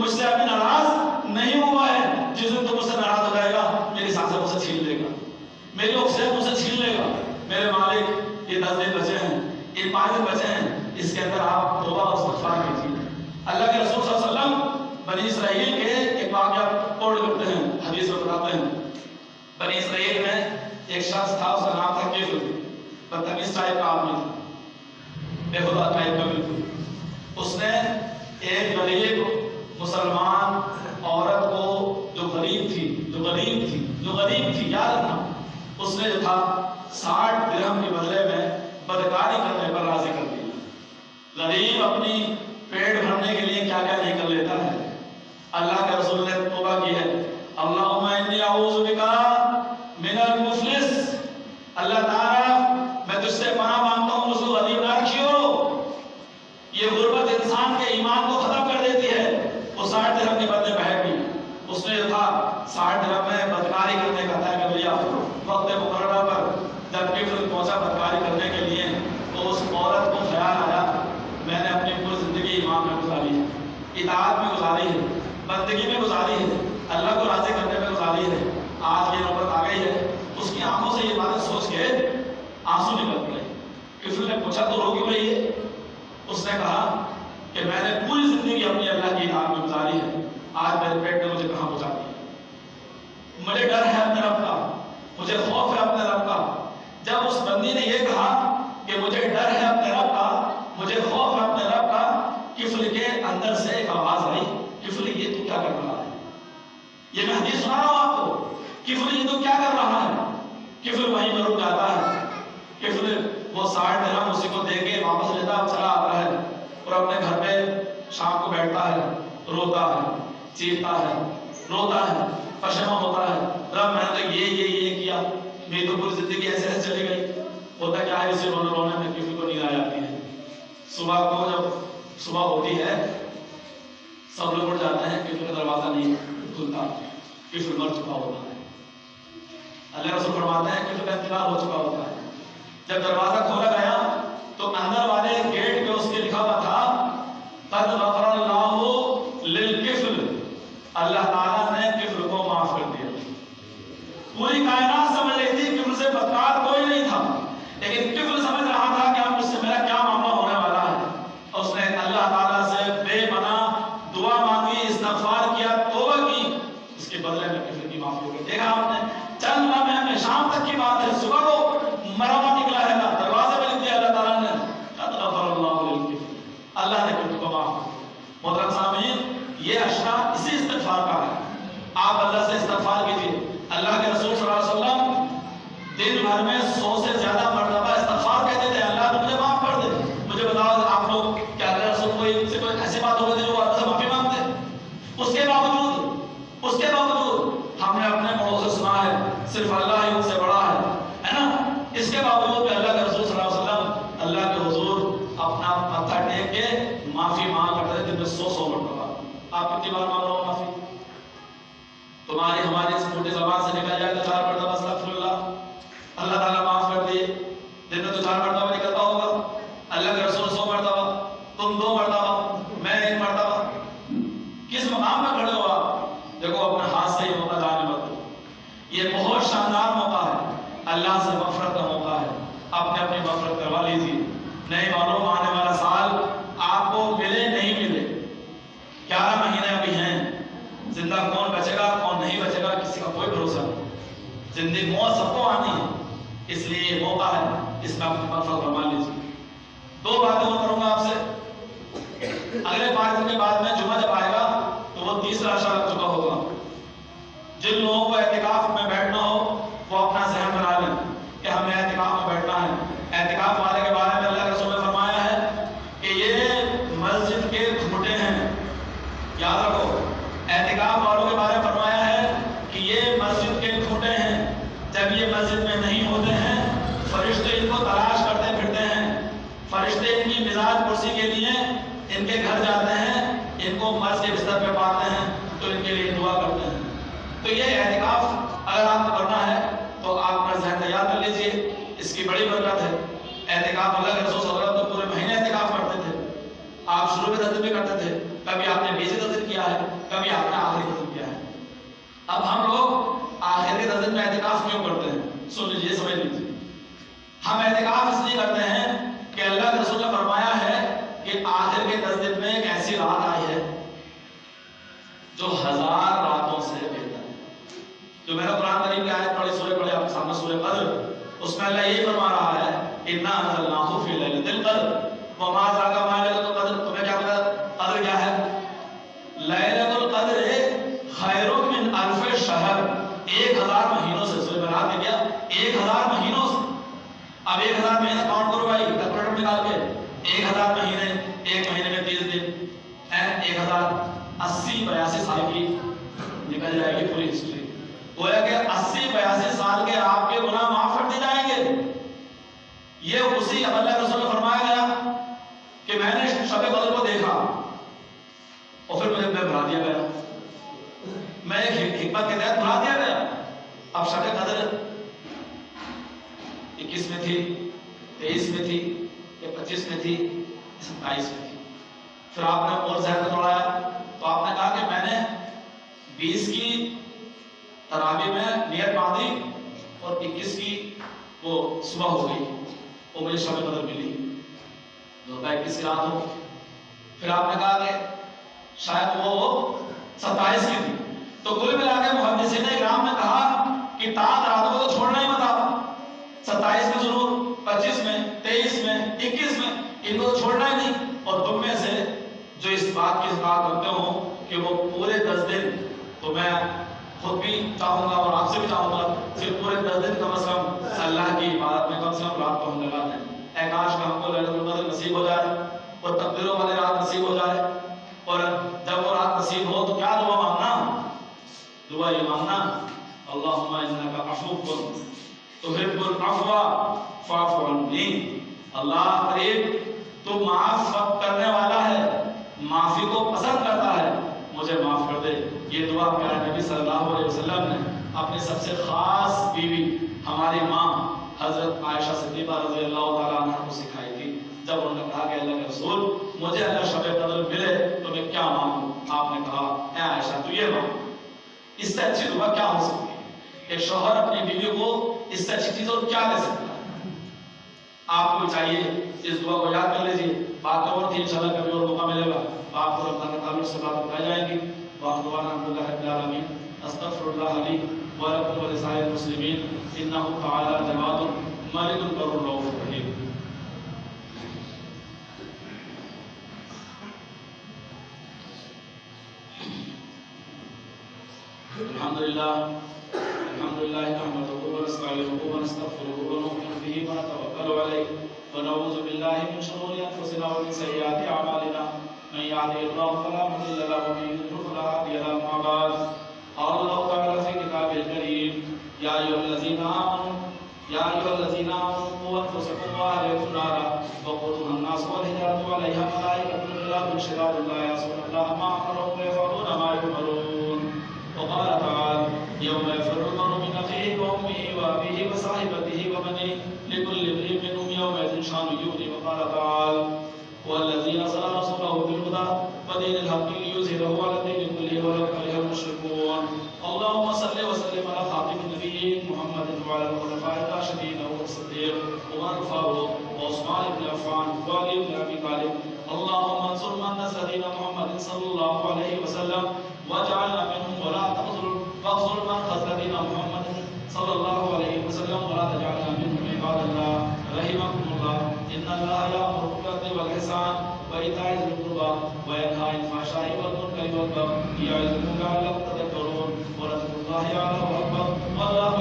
مجھ سے ابھی ناراض نہیں ہوا ہے، جس دن تو مجھ سے ناراض ہو جائے گا میری سانسیں مجھ سے چھین لے گا، میری آکسیجن مجھ سے چھین لے گا۔ میرے مالک یہ 10 دن بچے ہیں، یہ 5 دن بچے ہیں، اس کے اندر آپ توبہ اور استغفار کیجیے۔ اللہ کے رسول صلی اللہ علیہ وسلم بنی اسرائیل کے ایک واقعہ کوٹ کرتے ہیں، حدیث میں بتاتے ہیں۔ بنی اسرائیل میں ایک شخص تھا، اس کا نام تھا کفل، بدتمیز ٹائپ کا آدمی تھا، بے خدا ٹائپ کا بالکل۔ اس نے ایک غریب مسلمان عورت کو جو غریب تھی یاد رکھنا، اس نے جو تھا 60 درہم کے بدلے میں بدکاری کرنے پر راضی کر دیا۔ غریب اپنی پیٹ بھرنے کے لیے کیا کیا نہیں کر لیتا ہے۔ اللہ کے رسول نے توبہ کی ہے، اللہم انی اعوذ بک من المفلس، اللہ تعالیٰ میں تجھ سے پناہ مانگتا ہوں، مجھ کو غریب نہ رکھیو، یہ غربت انسان کے ایمان کو ختم کر دیتی ہے۔ وہ 60 درہم کے بدلے بہت گئی۔ اس نے جو تھا 60 درہم میں بدکاری کرنے کا طے کر لیا۔ وقت مقررہ پر جب کفل پہنچا بدکاری کرنے کے لیے تو اس عورت کو خیال آیا میں نے اپنی پوری زندگی ایمان میں گزاری ہے، اطاعت میں گزاری ہے، بندگی میں گزاری ہے، اللہ کو راضی کرنے میں گزاری ہے، آج یہ نوبت آ گئی ہے۔ اس کی آنکھوں سے یہ باتیں سوچ کے آنسو نکل پڑے۔ کفل نے پوچھا تو رو کیوں رہی ہے؟ اس نے کہا کہ میں نے پوری زندگی اپنی اللہ کی اطاعت میں گزاری ہے، آج میرے پیٹ نے مجھے کہاں پہنچا دیا۔ مجھے ڈر ہے اپنے رب کا، مجھے خوف ہے اپنے رب کا۔ جب اس بندی نے یہ کہا کہ مجھے ڈر ہے اپنے رب کا، مجھے خوف ہے اپنے رب کا، کفل کے اندر سے ایک آواز آئی، کفل یہ تو کیا کر رہا ہے؟ یہ میں حدیث سنا رہا ہوں آپ کو، کفل یہ تو کیا کر رہا ہے؟ کفل وہیں پر رک جاتا ہے۔ کفل وہ 60 درہم اسی کو دے کے واپس لیتا چلا آتا ہے اور اپنے گھر پہ شام کو بیٹھتا ہے، روتا ہے، چیختا ہے، روتا ہے، پشیمان ہوتا ہے، رب میں نے تو یہ کیا، میری تو پوری زندگی ایسے ایسے چلی گئی۔ ہوتا کیا ہے، اسی رونے میں کفل کو نیند آ جاتی ہے۔ صبح کو جب صبح ہوتی ہے سب لوگ اٹھ جاتے ہیں، کفل کا دروازہ نہیں کھلتا، کفل مر چکا ہوتا ہے۔ اللہ رسول فرماتے ہیں کفل کا انتقال ہو چکا ہوتا ہے۔ جب دروازہ کھولا گیا تو اندر والے گیٹ پہ اس کے لکھا ہوا تھا قد غفر اللہ للکفل، اللہ تعالیٰ نے کفل کو معاف کر دیا۔ پوری کائنات سمجھ رہی تھی کفل سے بدکار کوئی نہیں تھا، لیکن کفل سمجھ رہا تھا کہ اب مجھ سے میرا کیا معاملہ ہونے والا ہے۔ اس نے اللہ تعالیٰ سے بے پناہ دعا مانگی، استغفار کیا، توبہ کی، اس کے بدلے میں کفل کی معافی ہو گئی۔ دیکھا آپ نے، چند لمحے میں شام تک کی بات ہے، صبح کو مرا ہوا نکلا ہے گا، دروازے میں لکھ دیا اللہ تعالیٰ نے قد غفر اللہ للکفل، اللہ نے کفل کو معاف کیا۔ محترم سامعین، یہ اشرا اسی استغفار کا ہے۔ آپ اللہ سے استغفار کیجیے۔ اللہ کے رسول صلی اللہ علیہ وسلم دن بھر میں 100 سے زیادہ مرتبہ استغفار کہتے تھے، اللہ تو مجھے معاف کر دے۔ مجھے بتاؤ آپ لوگ کیا اللہ رسول کوئی ایسی بات ہو گئی جو اللہ سے معافی مانگتے؟ اس کے باوجود ہم نے اپنے بڑوں سے سنا ہے صرف اللہ ہی ان سے بڑا ہے نا، اس کے باوجود بھی اللہ کے رسول صلی اللہ علیہ وسلم اللہ کے حضور اپنا ماتھا ٹیک کے معافی مانگ کرتے تھے، دن میں 100 مرتبہ۔ آپ کتنی بار مانگ رہے ہو معافی؟ تمہاری ہماری اس موٹی زبان سے نکل جائے تو 4 مرتبہ استغفر اللہ، اللہ تعالیٰ معاف کر دیے، دن میں تو 4 مرتبہ نکلتا ہوگا۔ اللہ کے رسول 100 مرتبہ، تم 2 مرتبہ، میں 1 مرتبہ۔ کس مقام میں کھڑے ہو آپ؟ دیکھو اپنے ہاتھ سے یہ موقع ضائع مت دو، یہ بہت شاندار موقع ہے، اللہ سے مغفرت کا موقع ہے، اپنی مغفرت کروا لیجیے۔ نہیں معلوم آنے والا سال آپ کو ملے نہیں ملے، 11 مہینے ابھی ہیں، زندہ کون بچے گا کون نہیں بچے گا کسی کا کوئی بھروسہ نہیں، زندگی موت سب کو آنی ہے، اس لیے یہ موقع ہے، اس میں اپنی مغفرت فرما لیجیے۔ 2 باتیں اور کروں گا آپ سے۔ اگلے 5 دن کے بعد میں جمعہ جب آئے گا تو وہ 30واں عشرہ لگ چکا ہوگا۔ جن لوگوں کو اعتکاف میں بیٹھنا ہو وہ اپنا ذہن بنا لیں کہ ہمیں اعتکاف میں بیٹھنا ہے۔ اعتکاف والے کے بارے میں اللہ کے رسول نے فرمایا ہے کہ یہ مسجد کے گھوٹے ہیں، یاد رکھو، اعتکاف والوں کے بارے میں فرمایا ہے کہ یہ مسجد کے گھوٹے ہیں، جب یہ مسجد میں نہیں ہوتے ہیں فرشتے ان کو تلاش کرتے پھرتے ہیں، فرشتے ان کی مزاج پرسی کے لیے ان کے گھر جاتے ہیں، ان کو مرض کے بستر پہ پاتے ہیں تو ان کے لیے دعا کرتے ہیں۔ تو یہ اعتکاف اگر آپ کو کرنا ہے تو آپ اپنا ذہن تیار کر لیجئے، اس کی بڑی برکت ہے۔ اعتکاف اللہ کے رسول صلی اللہ علیہ وسلم تو پورے مہینے اعتکاف کرتے تھے، آپ شروع میں 10 دن بھی کرتے تھے، کبھی آپ نے 20 درجن کیا ہے، کبھی آپ نے آخری درجن کیا ہے۔ اب ہم لوگ آخری درجن میں اعتکاف کیوں کرتے ہیں؟ سن لیجیے، سمجھ لیجیے۔ ہم اعتکاف اس لیے کرتے ہیں کہ اللہ کے رسول نے فرمایا ہے کہ آخر کے 10 دن میں ایک ایسی رات آئی ہے جو 1000 راتوں سے بہتر ہے۔ جو میں نے قرآن کریم کی آیت پڑھی، سورہ پڑھی آپ کے سامنے، سورہ قدر، اس میں اللہ یہی فرما رہا ہے اِنَّا أَنزَلْنَاهُ فِي لَيْلَةِ الْقَدْرِ وَمَا أَدْرَاكَ مَا لَيْلَةُ الْقَدْرِ۔ تمہیں کیا پتا قدر کیا ہے؟ لیلۃ القدر خیر من الف شہر، 1000 مہینوں سے، سورہ برات میں کیا 1000 مہینوں سے۔ اب 1000 مہینے کاؤنٹ کرو بھائی، کیلکولیٹر نکال کے، 1000 مہینے، ایک مہینے میں 30 دن ہے، 1080 82 سال کی نکل جائے گی پوری ہسٹری۔ گویا کہ 80 82 سال کے آپ کے گناہ معاف کر دیے جائیں گے۔ یہ اسی اب اللہ رسول نے فرمایا گیا کہ میں نے شب قدر کو دیکھا اور پھر مجھے بھلا دیا گیا، میں ایک حکمت کے تحت بھلا دیا گیا۔ اب شب قدر 21 میں تھی، 23 میں تھی، یا 25 میں تھی، 27 میں تھی۔ پھر آپ نے اور ذہن میں دوڑایا تو آپ نے کہا کہ میں نے 20 کی تراویح میں نیت باندھی اور 21 کی وہ صبح ہو گئی، وہ مجھے شب قدر ملی، جو 21 کی رات ہو۔ پھر آپ نے کہا کہ شاید وہ 27 کی تھی۔ تو کل ملا کے محدثین اکرام نے کہا کہ 7 راتوں کو تو چھوڑنا ہی مت، 27 میں ضرور، 25 میں، 23 میں، 21 میں، ان کو تو چھوڑنا ہی نہیں۔ اور تم میں سے جو اس بات کی بات کرتے ہو کہ وہ پورے 10 دن، تو میں خود بھی چاہوں گا اور آپ سے بھی چاہوں گا صرف پورے 10 دن کم از کم اللہ کی عبادت میں کم سے کم رات کو ہم لگا دیں۔ اے کاش کہ ہم کو لیلۃ القدر نصیب ہو جائے اور تقدیروں والی رات نصیب ہو جائے، اور جب وہ رات نصیب ہو تو کیا دعا مانگنا؟ دعا یہ مانگنا اللہم انک عفو تحب العفو فاعف عنی۔ اللہ قریب، تو معاف کرنے والا ہے، معافی کو پسند کرتا ہے، مجھے معاف کر دے۔ یہ دعا پیارے نبی صلی اللہ علیہ وسلم نے اپنی سب سے خاص بیوی ہماری ماں حضرت عائشہ صدیقہ رضی اللہ تعالیٰ عنہ کو سکھائی تھی۔ جب انہوں نے کہا کہ اللہ کے رسول مجھے اللہ شب قدر ملے تو میں کیا مانگوں؟ آپ نے کہا اے عائشہ تو یہ مانگ، اس سے اچھی دعا کیا ہو سکتی ہے؟ ایک شوہر اپنی بیوی کو اس سے اچھی چیز اور کیا دے سکتا ہے؟ آپ کو چاہیے اس دعا کو یاد کر لیجیے۔ بات اور تھی، انشاءاللہ کبھی اور موقع ملے گا آپ کو رمضان کے تعلق سے بات بتائی جائیں گی۔ وآخر دعوانا الحمدللہ رب العالمین، استغفر اللہ لی ولکم ولسائر المسلمین انہ تعالی جواد ملک بر رؤوف رحیم۔ الحمدللہ نحمده ونستعینه ونستغفره ونؤمن به ونتوکل علیہ ونعوذ باللہ من شرور انفسنا ومن سیئات اعمالنا من يهده الله فلا مضل له ومن يضلل فلا هادي له أما بعد قال الله تعالى في كتابه الكريم يا أيها الذين آمنوا قوا أنفسكم وأهليكم نارا وقودها الناس والحجارة عليها ملائكة غلاظ شداد لا يعصون الله ما أمرهم ويفعلون ما يؤمرون وقال تعالى يوم يفر المرء من أخيه وأمه وأبيه وصاحبته وبنيه لكل امرئ منهم يومئذ شأن يغنيه وقال تعالى والذي أرسل رسوله بالهدى ودين الحق ليظهره على الدين كله ولو كره المشركون اللهم صل وسلم على خاتم النبيين محمد وعلى الخلفاء الراشدين أبو الصديق عمر الفاروق وعثمان بن عفان وعلي بن أبي طالب اللهم انصر من نصر دين محمد صلى الله عليه وسلم واجعلنا منهم ولا تخذل من خذل دين محمد صلى الله عليه وسلم ولا تجعلنا منهم عباد الله رحمكم الله إن الله يأمر بالعدل والإحسان وإيتاء ذي القربى وينهى عن الفحشاء والمنكر والبغي يعظكم لعلكم تذكرون ولذكر الله أعلم وأكبر والله